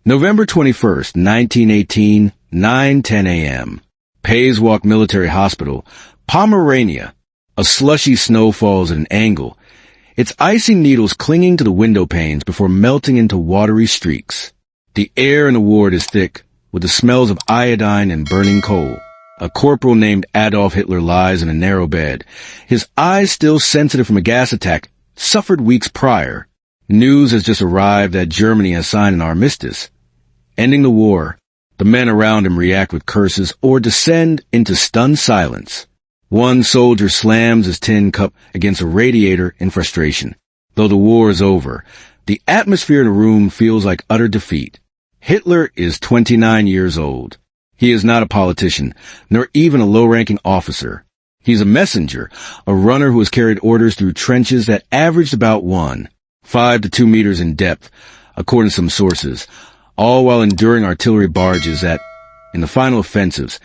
November 21st, 1918, 9:10 a.m. Payswalk Military Hospital, Pomerania. A slushy snow falls at an angle, its icy needles clinging to the window panes before melting into watery streaks. The air in the ward is thick, with the smells of iodine and burning coal. A corporal named Adolf Hitler lies in a narrow bed, his eyes still sensitive from a gas attack suffered weeks prior. News has just arrived that Germany has signed an armistice, ending the war. The men around him react with curses or descend into stunned silence. One soldier slams his tin cup against a radiator in frustration. Though the war is over, the atmosphere in the room feels like utter defeat. Hitler is 29 years old. He is not a politician, nor even a low-ranking officer. He's a messenger, a runner who has carried orders through trenches that averaged about 5 to 2 meters in depth, according to some sources, all while enduring artillery barrages that, in the final offensives,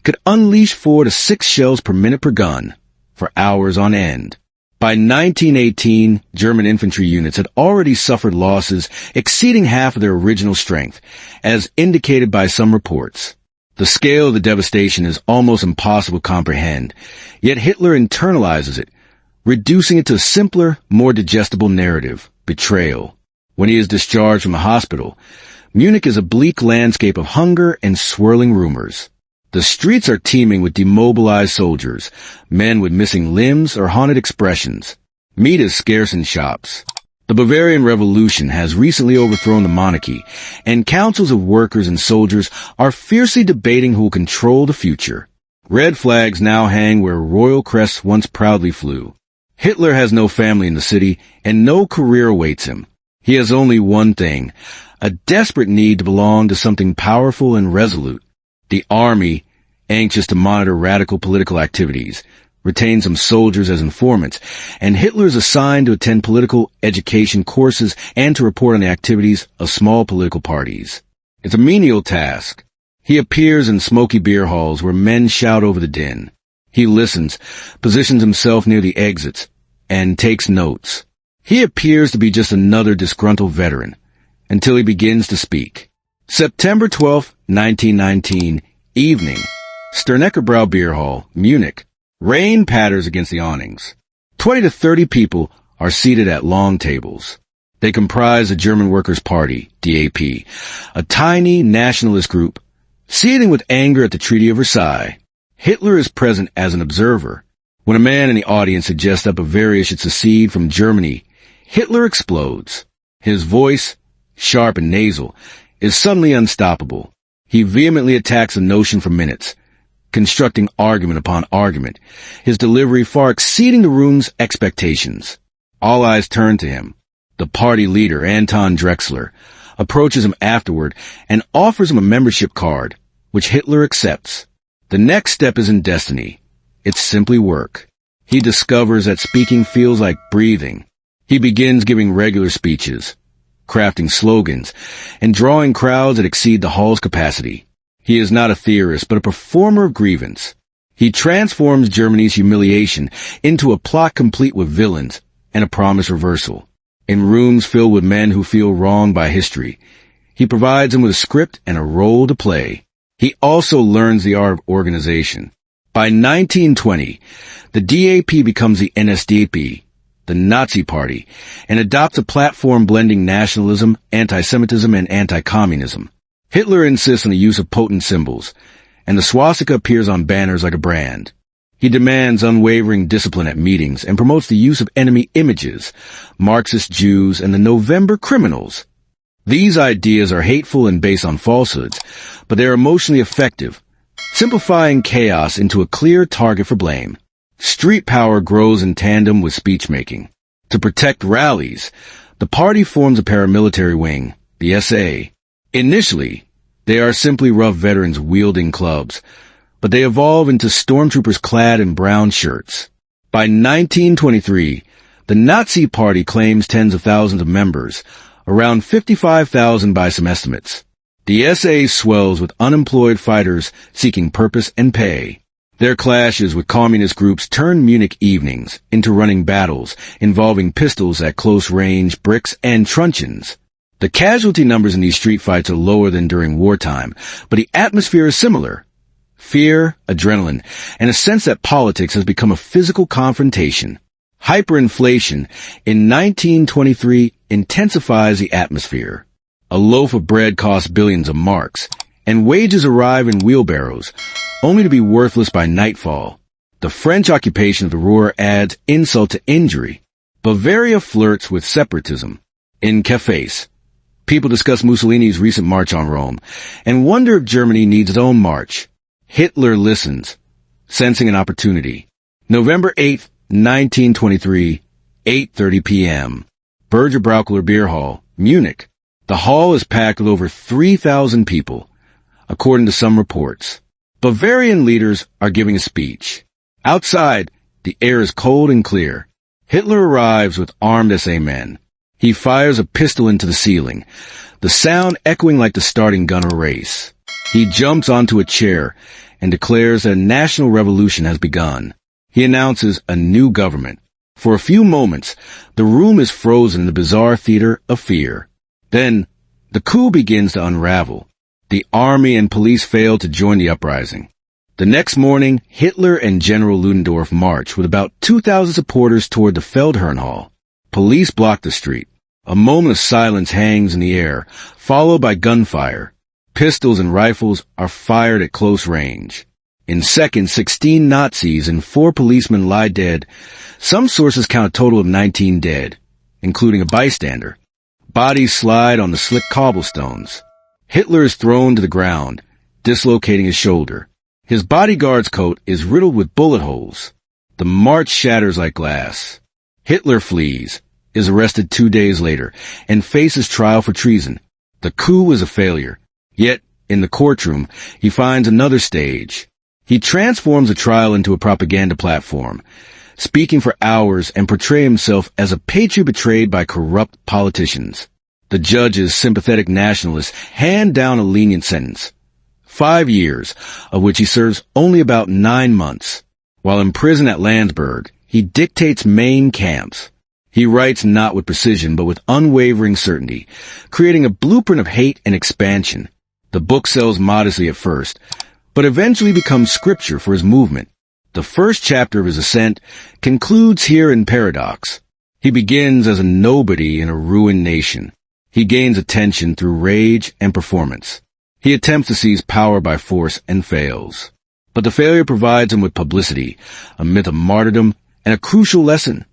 could unleash 4 to 6 shells per minute per gun, for hours on end. By 1918, German infantry units had already suffered losses exceeding half of their original strength, as indicated by some reports. The scale of the devastation is almost impossible to comprehend, yet Hitler internalizes it, reducing it to a simpler, more digestible narrative: betrayal. When he is discharged from the hospital, Munich is a bleak landscape of hunger and swirling rumors. The streets are teeming with demobilized soldiers, men with missing limbs or haunted expressions. Meat is scarce in shops. The Bavarian Revolution has recently overthrown the monarchy, and councils of workers and soldiers are fiercely debating who will control the future. Red flags now hang where royal crests once proudly flew. Hitler has no family in the city, and no career awaits him. He has only one thing: a desperate need to belong to something powerful and resolute. The army, anxious to monitor radical political activities, retains some soldiers as informants, and Hitler is assigned to attend political education courses and to report on the activities of small political parties. It's a menial task. He appears in smoky beer halls where men shout over the din. He listens, positions himself near the exits, and takes notes. He appears to be just another disgruntled veteran, until he begins to speak. September 12, 1919, evening. Sternecker Beer Hall, Munich. Rain patters against the awnings. 20 to 30 people are seated at long tables. They comprise the German Workers' Party, DAP, a tiny nationalist group, seething with anger at the Treaty of Versailles. Hitler is present as an observer. When a man in the audience suggests that Bavaria should secede from Germany, Hitler explodes. His voice, sharp and nasal, is suddenly unstoppable. He vehemently attacks the notion for minutes, constructing argument upon argument, his delivery far exceeding the room's expectations. All eyes turn to him. The party leader, Anton Drexler, approaches him afterward and offers him a membership card, which Hitler accepts. The next step is in destiny. It's simply work. He discovers that speaking feels like breathing. He begins giving regular speeches, crafting slogans, and drawing crowds that exceed the hall's capacity. He is not a theorist, but a performer of grievance. He transforms Germany's humiliation into a plot complete with villains and a promised reversal. In rooms filled with men who feel wronged by history, he provides them with a script and a role to play. He also learns the art of organization. By 1920, the DAP becomes the NSDAP, the Nazi Party, and adopts a platform blending nationalism, anti-Semitism, and anti-communism. Hitler insists on the use of potent symbols, and the swastika appears on banners like a brand. He demands unwavering discipline at meetings and promotes the use of enemy images, Marxist Jews, and the November criminals. These ideas are hateful and based on falsehoods, but they are emotionally effective, simplifying chaos into a clear target for blame. Street power grows in tandem with speech-making. To protect rallies, the party forms a paramilitary wing, the SA. Initially, they are simply rough veterans wielding clubs, but they evolve into stormtroopers clad in brown shirts. By 1923, the Nazi Party claims tens of thousands of members, around 55,000 by some estimates. The SA swells with unemployed fighters seeking purpose and pay. Their clashes with communist groups turn Munich evenings into running battles involving pistols at close range, bricks, and truncheons. The casualty numbers in these street fights are lower than during wartime, but the atmosphere is similar. Fear, adrenaline, and a sense that politics has become a physical confrontation. Hyperinflation in 1923 intensifies the atmosphere. A loaf of bread costs billions of marks, and wages arrive in wheelbarrows, only to be worthless by nightfall. The French occupation of the Ruhr adds insult to injury. Bavaria flirts with separatism. In cafes, people discuss Mussolini's recent march on Rome and wonder if Germany needs its own march. Hitler listens, sensing an opportunity. November 8th, 1923, 8:30 p.m. Berger Brauchler Beer Hall, Munich. The hall is packed with over 3,000 people, according to some reports. Bavarian leaders are giving a speech. Outside, the air is cold and clear. Hitler arrives with armed SA men. He fires a pistol into the ceiling, the sound echoing like the starting gun of a race. He jumps onto a chair and declares that a national revolution has begun. He announces a new government. For a few moments, the room is frozen in the bizarre theater of fear. Then, the coup begins to unravel. The army and police fail to join the uprising. The next morning, Hitler and General Ludendorff march with about 2,000 supporters toward the Feldherrn Hall. Police block the street. A moment of silence hangs in the air, followed by gunfire. Pistols and rifles are fired at close range. In seconds, 16 Nazis and 4 policemen lie dead. Some sources count a total of 19 dead, including a bystander. Bodies slide on the slick cobblestones. Hitler is thrown to the ground, dislocating his shoulder. His bodyguard's coat is riddled with bullet holes. The march shatters like glass. Hitler flees, is arrested 2 days later, and faces trial for treason. The coup is a failure. Yet, in the courtroom, he finds another stage. He transforms the trial into a propaganda platform, speaking for hours and portray himself as a patriot betrayed by corrupt politicians. The judges, sympathetic nationalists, hand down a lenient sentence. 5 years, of which he serves only about 9 months. While in prison at Landsberg, he dictates main camps. He writes not with precision, but with unwavering certainty, creating a blueprint of hate and expansion. The book sells modestly at first, but eventually becomes scripture for his movement. The first chapter of his ascent concludes here in paradox. He begins as a nobody in a ruined nation. He gains attention through rage and performance. He attempts to seize power by force and fails. But the failure provides him with publicity, a myth of martyrdom, and a crucial lesson.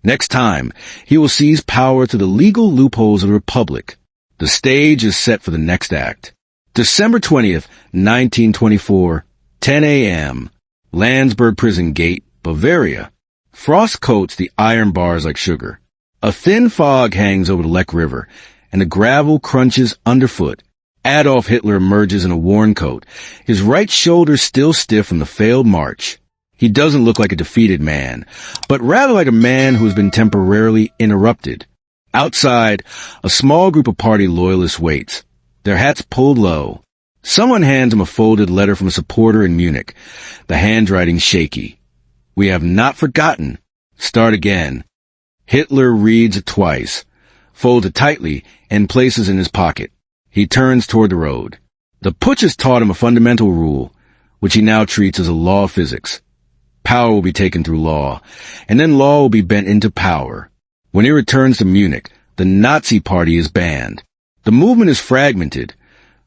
Next time, he will seize power through the legal loopholes of the Republic. The stage is set for the next act. December 20th, 1924, 10 a.m., Landsberg Prison Gate, Bavaria. Frost coats the iron bars like sugar. A thin fog hangs over the Lech River, and the gravel crunches underfoot. Adolf Hitler emerges in a worn coat, his right shoulder still stiff from the failed march. He doesn't look like a defeated man, but rather like a man who has been temporarily interrupted. Outside, a small group of party loyalists waits, their hats pulled low. Someone hands him a folded letter from a supporter in Munich, the handwriting shaky. "We have not forgotten. Start again." Hitler reads it twice, folds it tightly, and places it in his pocket. He turns toward the road. The putschist taught him a fundamental rule, which he now treats as a law of physics. Power will be taken through law, and then law will be bent into power. When he returns to Munich, the Nazi Party is banned. The movement is fragmented,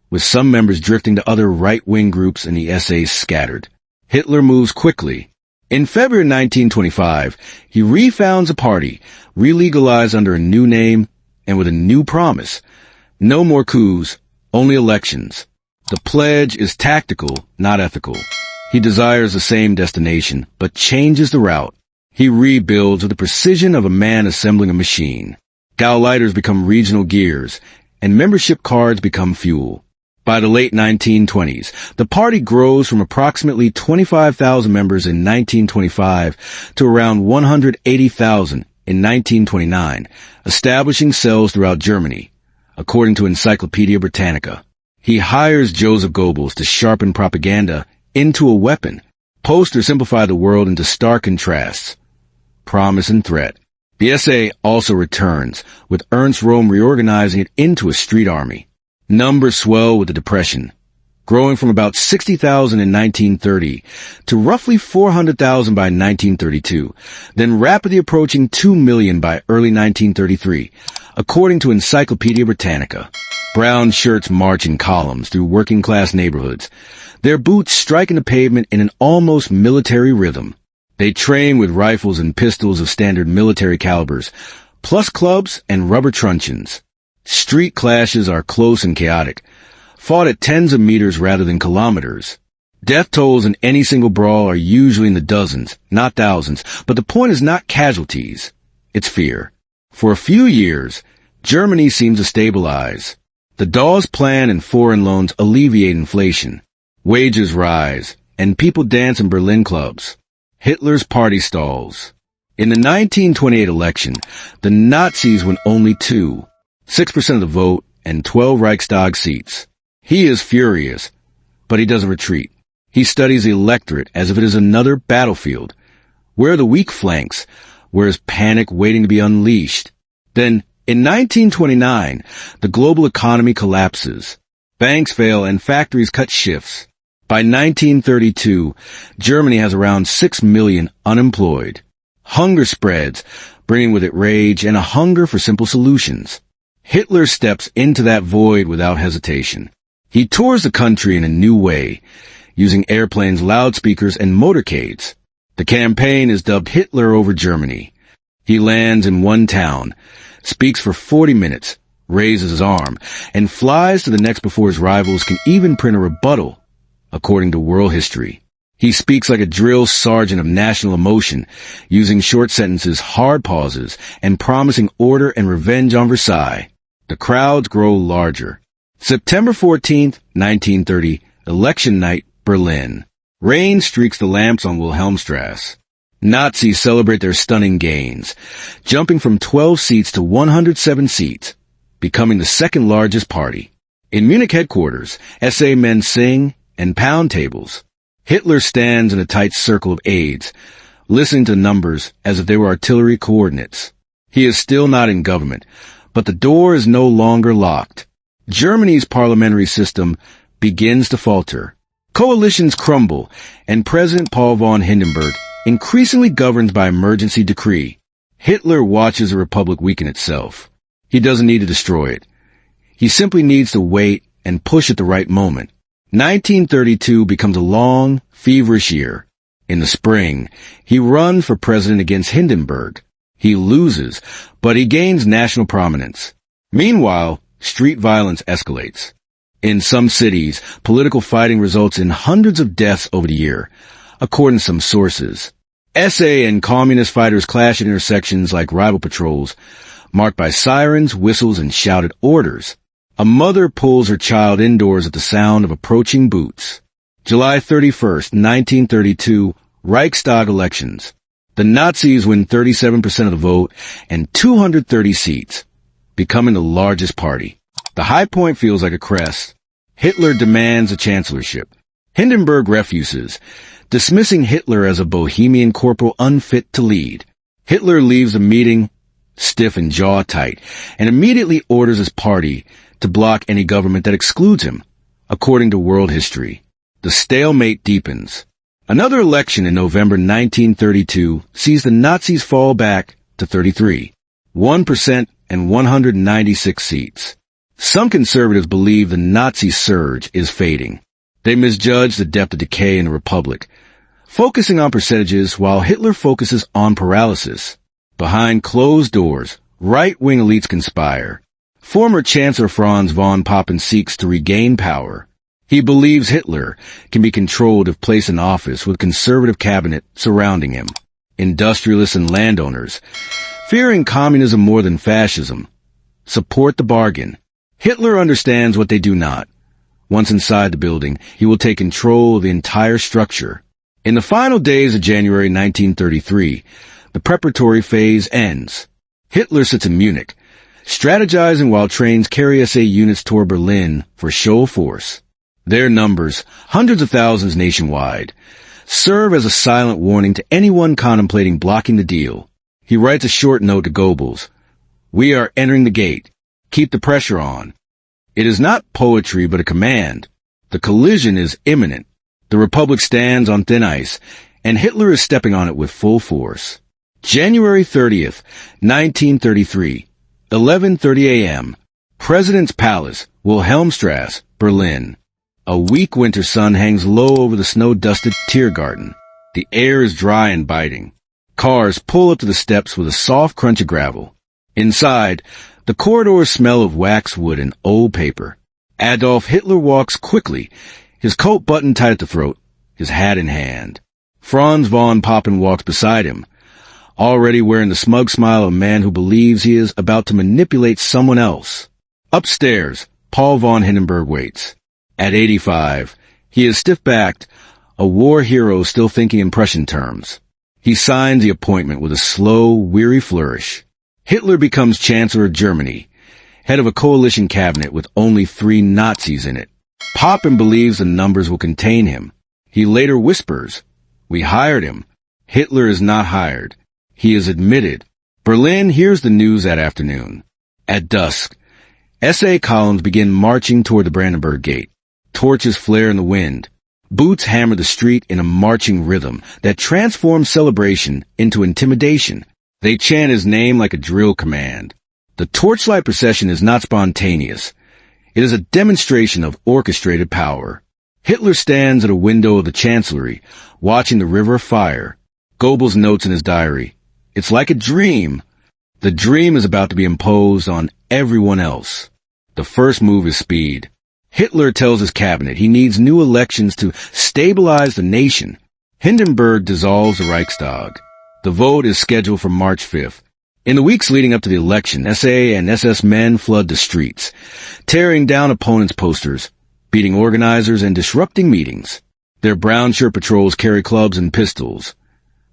with some members drifting to other right-wing groups and the essays scattered. Hitler moves quickly. In February 1925, he refounds a party, re-legalized under a new name and with a new promise. No more coups, only elections. The pledge is tactical, not ethical. He desires the same destination, but changes the route. He rebuilds with the precision of a man assembling a machine. Gauleiters become regional gears, and membership cards become fuel. By the late 1920s, the party grows from approximately 25,000 members in 1925 to around 180,000 in 1929, establishing cells throughout Germany, according to Encyclopedia Britannica. He hires Joseph Goebbels to sharpen propaganda into a weapon. Posters simplify the world into stark contrasts, promise and threat. The SA also returns, with Ernst Röhm reorganizing it into a street army. Numbers swell with the Depression, growing from about 60,000 in 1930 to roughly 400,000 by 1932, then rapidly approaching 2 million by early 1933, according to Encyclopedia Britannica. Brown shirts march in columns through working-class neighborhoods, their boots striking the pavement in an almost military rhythm. They train with rifles and pistols of standard military calibers, plus clubs and rubber truncheons. Street clashes are close and chaotic, fought at tens of meters rather than kilometers. Death tolls in any single brawl are usually in the dozens, not thousands, but the point is not casualties, it's fear. For a few years, Germany seems to stabilize. The Dawes Plan and foreign loans alleviate inflation. Wages rise, and people dance in Berlin clubs. Hitler's party stalls. In the 1928 election, the Nazis win only 6% of the vote, and 12 Reichstag seats. He is furious, but he doesn't retreat. He studies the electorate as if it is another battlefield. Where are the weak flanks? Where is panic waiting to be unleashed? Then, in 1929, the global economy collapses. Banks fail and factories cut shifts. By 1932, Germany has around 6 million unemployed. Hunger spreads, bringing with it rage and a hunger for simple solutions. Hitler steps into that void without hesitation. He tours the country in a new way, using airplanes, loudspeakers, and motorcades. The campaign is dubbed Hitler over Germany. He lands in one town, speaks for 40 minutes, raises his arm, and flies to the next before his rivals can even print a rebuttal, according to world history. He speaks like a drill sergeant of national emotion, using short sentences, hard pauses, and promising order and revenge on Versailles. The crowds grow larger. September 14th, 1930, election night, Berlin. Rain streaks the lamps on Wilhelmstrasse. Nazis celebrate their stunning gains, jumping from 12 seats to 107 seats, becoming the second largest party. In Munich headquarters, SA men sing and pound tables. Hitler stands in a tight circle of aides, listening to numbers as if they were artillery coordinates. He is still not in government, but the door is no longer locked. Germany's parliamentary system begins to falter. Coalitions crumble, and President Paul von Hindenburg increasingly governs by emergency decree. Hitler watches the republic weaken itself. He doesn't need to destroy it. He simply needs to wait and push at the right moment. 1932 becomes a long, feverish year. In the spring, he runs for president against Hindenburg. He loses, but he gains national prominence. Meanwhile, street violence escalates. In some cities, political fighting results in hundreds of deaths over the year, according to some sources. SA and communist fighters clash at intersections like rival patrols, marked by sirens, whistles, and shouted orders. A mother pulls her child indoors at the sound of approaching boots. July 31st, 1932, Reichstag elections. The Nazis win 37% of the vote and 230 seats, becoming the largest party. The high point feels like a crest. Hitler demands a chancellorship. Hindenburg refuses, dismissing Hitler as a bohemian corporal unfit to lead. Hitler leaves the meeting stiff and jaw tight, and immediately orders his party to block any government that excludes him, according to world history. The stalemate deepens. Another election in November 1932 sees the Nazis fall back to 33, 1% and 196 seats. Some conservatives believe the Nazi surge is fading. They misjudge the depth of decay in the Republic, focusing on percentages while Hitler focuses on paralysis. Behind closed doors, right-wing elites conspire. Former Chancellor Franz von Papen seeks to regain power. He believes Hitler can be controlled if placed in office with a conservative cabinet surrounding him. Industrialists and landowners, fearing communism more than fascism, support the bargain. Hitler understands what they do not. Once inside the building, he will take control of the entire structure. In the final days of January 1933, the preparatory phase ends. Hitler sits in Munich, strategizing while trains carry SA units toward Berlin for show of force. Their numbers, hundreds of thousands nationwide, serve as a silent warning to anyone contemplating blocking the deal. He writes a short note to Goebbels. "We are entering the gate. Keep the pressure on." It is not poetry but a command. The collision is imminent. The Republic stands on thin ice, and Hitler is stepping on it with full force. January 30th, 1933, 11:30 a.m., President's Palace, Wilhelmstrasse, Berlin. A weak winter sun hangs low over the snow-dusted Tiergarten. The air is dry and biting. Cars pull up to the steps with a soft crunch of gravel. Inside, the corridors smell of waxwood and old paper. Adolf Hitler walks quickly, his coat buttoned tight at the throat, his hat in hand. Franz von Papen walks beside him, already wearing the smug smile of a man who believes he is about to manipulate someone else. Upstairs, Paul von Hindenburg waits. At 85, he is stiff-backed, a war hero still thinking in Prussian terms. He signs the appointment with a slow, weary flourish. Hitler becomes Chancellor of Germany, head of a coalition cabinet with only 3 Nazis in it. Papen believes the numbers will contain him. He later whispers, "We hired him." Hitler is not hired. He is admitted. Berlin hears the news that afternoon. At dusk, SA columns begin marching toward the Brandenburg Gate. Torches flare in the wind. Boots hammer the street in a marching rhythm that transforms celebration into intimidation. They chant his name like a drill command. The torchlight procession is not spontaneous. It is a demonstration of orchestrated power. Hitler stands at a window of the Chancellery, watching the river of fire. Goebbels notes in his diary, "It's like a dream." The dream is about to be imposed on everyone else. The first move is speed. Hitler tells his cabinet he needs new elections to stabilize the nation. Hindenburg dissolves the Reichstag. The vote is scheduled for March 5th. In the weeks leading up to the election, SA and SS men flood the streets, tearing down opponents' posters, beating organizers, and disrupting meetings. Their brown shirt patrols carry clubs and pistols.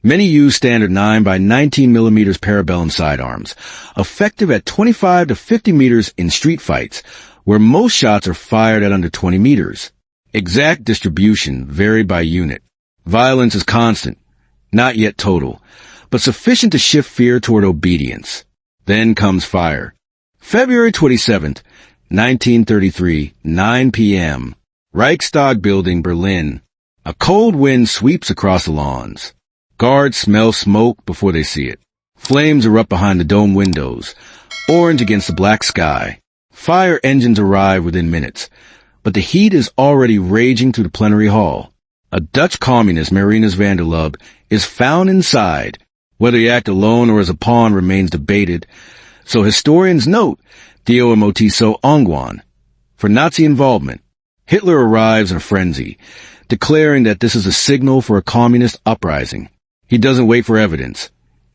Many use standard 9 by 19 mm parabellum sidearms, effective at 25 to 50 meters in street fights, where most shots are fired at under 20 meters. Exact distribution varied by unit. Violence is constant, not yet total, but sufficient to shift fear toward obedience. Then comes fire. February 27th, 1933, 9 p.m. Reichstag building, Berlin. A cold wind sweeps across the lawns. Guards smell smoke before they see it. Flames erupt behind the dome windows, orange against the black sky. Fire engines arrive within minutes, but the heat is already raging through the plenary hall. A Dutch communist, Marinus van der Lubbe, is found inside. Whether he acted alone or as a pawn remains debated, so historians note Dio Emotiso Ongwan. For Nazi involvement, Hitler arrives in a frenzy, declaring that this is a signal for a communist uprising. He doesn't wait for evidence.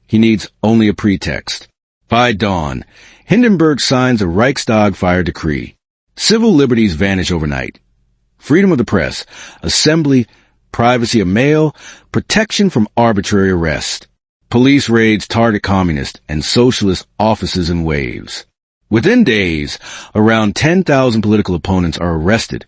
He needs only a pretext. By dawn, Hindenburg signs a Reichstag fire decree. Civil liberties vanish overnight. Freedom of the press, assembly, privacy of mail, protection from arbitrary arrest. Police raids target communist and socialist offices in waves. Within days, around 10,000 political opponents are arrested,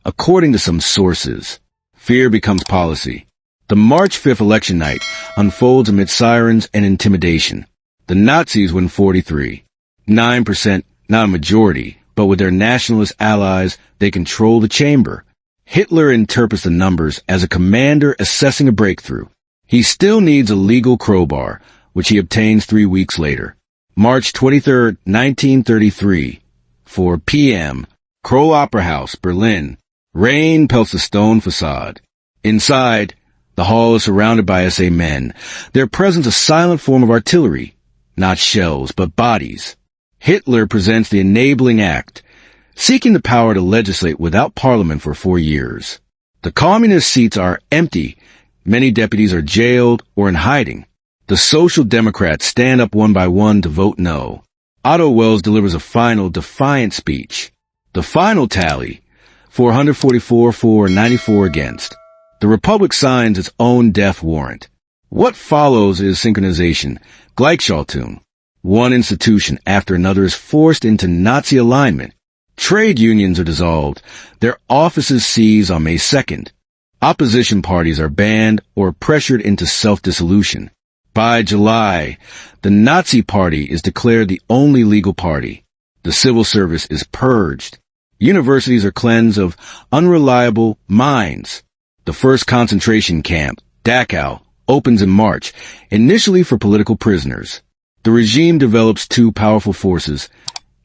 according to some sources. Fear becomes policy. The March 5th election night unfolds amid sirens and intimidation. The Nazis win 43. 9%, not a majority, but with their nationalist allies, they control the chamber. Hitler interprets the numbers as a commander assessing a breakthrough. He still needs a legal crowbar, which he obtains 3 weeks later. March 23, 1933, 4 p.m., Kroll Opera House, Berlin. Rain pelts the stone facade. Inside, the hall is surrounded by SA men, their presence a silent form of artillery, not shells, but bodies. Hitler presents the enabling act, seeking the power to legislate without parliament for 4 years. The communist seats are empty. Many deputies are jailed or in hiding. The Social Democrats stand up one by one to vote no. Otto Welles delivers a final defiant speech. The final tally, 444 for, 94 against. The Republic signs its own death warrant. What follows is synchronization, Gleichschaltung. One institution after another is forced into Nazi alignment. Trade unions are dissolved. Their offices seized on May 2nd. Opposition parties are banned or pressured into self-dissolution. By July, the Nazi Party is declared the only legal party. The civil service is purged. Universities are cleansed of unreliable minds. The first concentration camp, Dachau, opens in March, initially for political prisoners. The regime develops two powerful forces,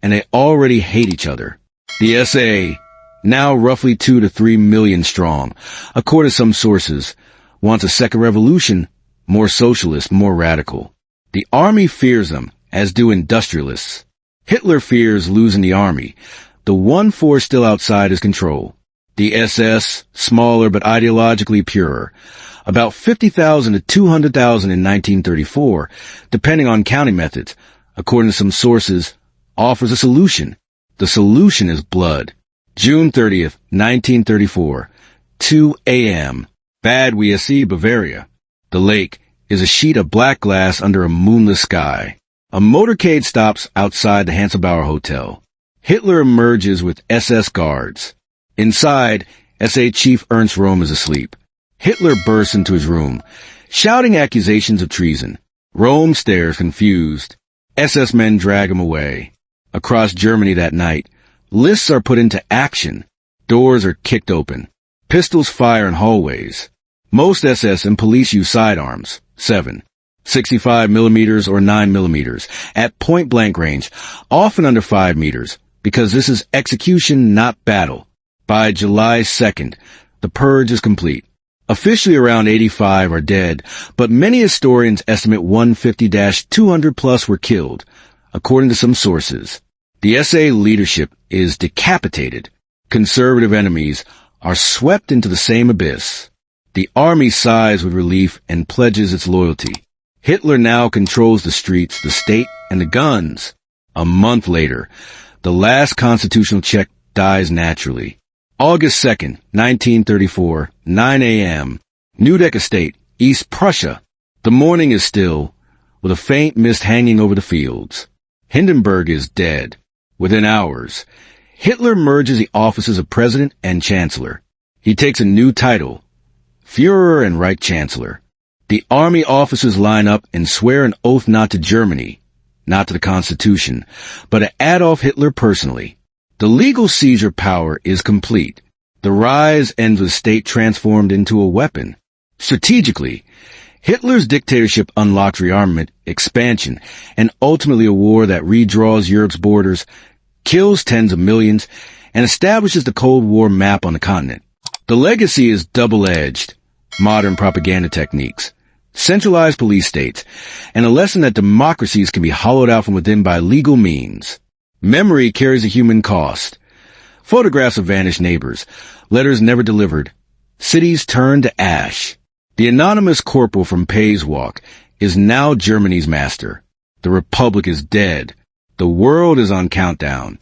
and they already hate each other. The SA, now roughly 2 to 3 million strong, according to some sources, wants a second revolution, more socialist, more radical. The army fears them, as do industrialists. Hitler fears losing the army, the one force still outside his control. The SS, smaller but ideologically purer, about 50,000 to 200,000 in 1934, depending on counting methods, according to some sources, offers a solution. The solution is blood. June 30th, 1934, 2 a.m. Bad Wiessee, Bavaria. The lake is a sheet of black glass under a moonless sky. A motorcade stops outside the Hanselbauer Hotel. Hitler emerges with SS guards. Inside, SA Chief Ernst Röhm is asleep. Hitler bursts into his room, shouting accusations of treason. Röhm stares confused. SS men drag him away. Across Germany that night, lists are put into action. Doors are kicked open. Pistols fire in hallways. Most SS and police use sidearms, 7, 65 millimeters or 9 millimeters, at point-blank range, often under 5 meters, because this is execution, not battle. By July 2nd, the purge is complete. Officially around 85 are dead, but many historians estimate 150-200 plus were killed, according to some sources. The SA leadership is decapitated. Conservative enemies are swept into the same abyss. The army sighs with relief and pledges its loyalty. Hitler now controls the streets, the state, and the guns. A month later, the last constitutional Czech dies naturally. August 2nd, 1934, 9 a.m. Neudeck Estate, East Prussia. The morning is still, with a faint mist hanging over the fields. Hindenburg is dead. Within hours, Hitler merges the offices of President and Chancellor. He takes a new title, Führer and Reich Chancellor. The army officers line up and swear an oath not to Germany, not to the Constitution, but to Adolf Hitler personally. The legal seizure power is complete. The rise ends with state transformed into a weapon. Strategically, Hitler's dictatorship unlocks rearmament, expansion, and ultimately a war that redraws Europe's borders, kills tens of millions, and establishes the Cold War map on the continent. The legacy is double-edged. Modern propaganda techniques, centralized police states, and a lesson that democracies can be hollowed out from within by legal means. Memory carries a human cost. Photographs of vanished neighbors, letters never delivered, cities turned to ash. The anonymous corporal from Pays Walk is now Germany's master. The Republic is dead. The world is on countdown.